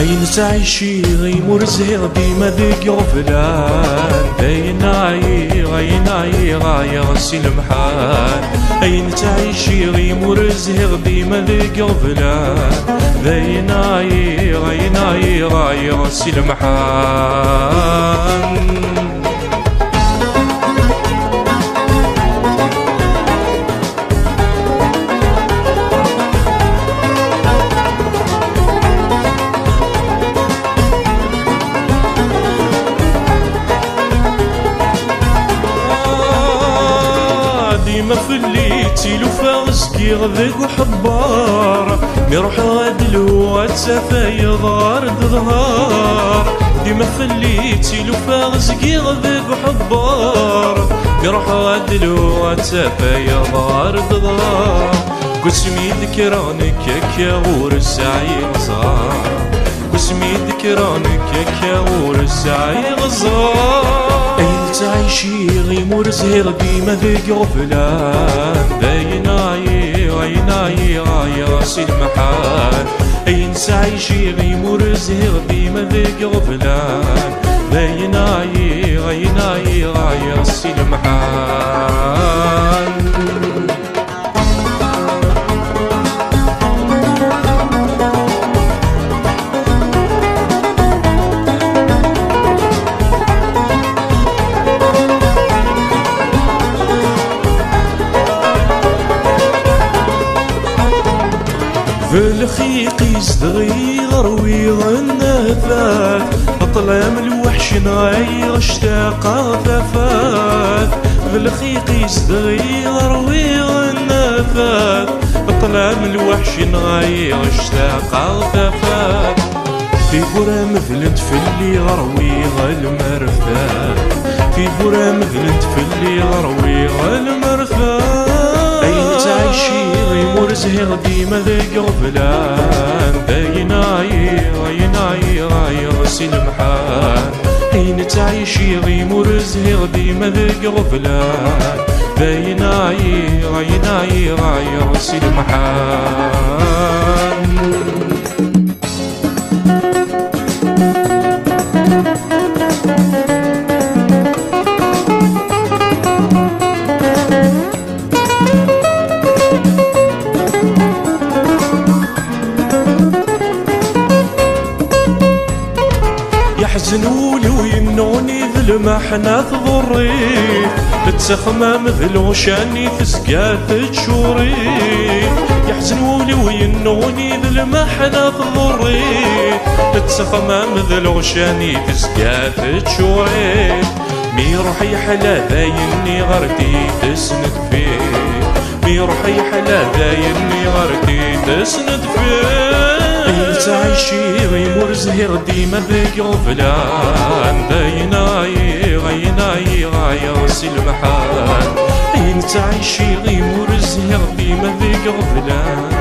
أين تعيشي غيمور زهير ديما ذيك غفلان داين عي غاية غسي المحال. أين تعيشي غيمور زهير ديما ذيك غفلان داين عي غاية غسي المحال. ديما فليتي لو فارسكي غذاك وحبار ميروح غادلو تسافى يظهر ظهار. ديما فليتي لو فارسكي غذاك وحبار ميروح غادلو تسافى يظهر ظهار. قسمي ذكرانك يا غور السعي صار قسمي ذكرانك يا غور السعي غزار. أين تعيشي غيمور زهير ديما ذيك غفلان داين عي غاية غاسي المحال. أين تعيشي غيمور زهير ديما ذيك غفلان داين عي غاية غاسي المحال. في الخيق يزدغي غروي غنافات أطلام الوحش نغير اشتاق غفافات. في الخيق يزدغي غروي غنافات أطلام الوحش نغير اشتاق غفافات. في برا مثل تفلي غروي غالمرفات في برا مثل تفلي غروي غالمرفات. أين تعيشي غيمور زهير ديما ذيك غفلان داين عي غاية غسي المحال. أين تعيشي غيمور زهير ديما ذيك غفلان داين عي غاية غسي المحال. يحزنولي ويمنوني ذل ما حنا ضري تتسخمى مثل وشاني في سقات تشوري. يحزنولي ويمنوني ذل ما حنا ضري تتسخمى مثل وشاني في سقات تشوري. مي روحي حلا ذايني غرتي تسند فيه مي روحي حلا ذايني غرتي تسند فيه. أين تعيشي غيمور زهير ديما ذيك غفلان داين عي غاية غسي المحال. أين تعيشي غيمور زهير ديما ذيك غفلان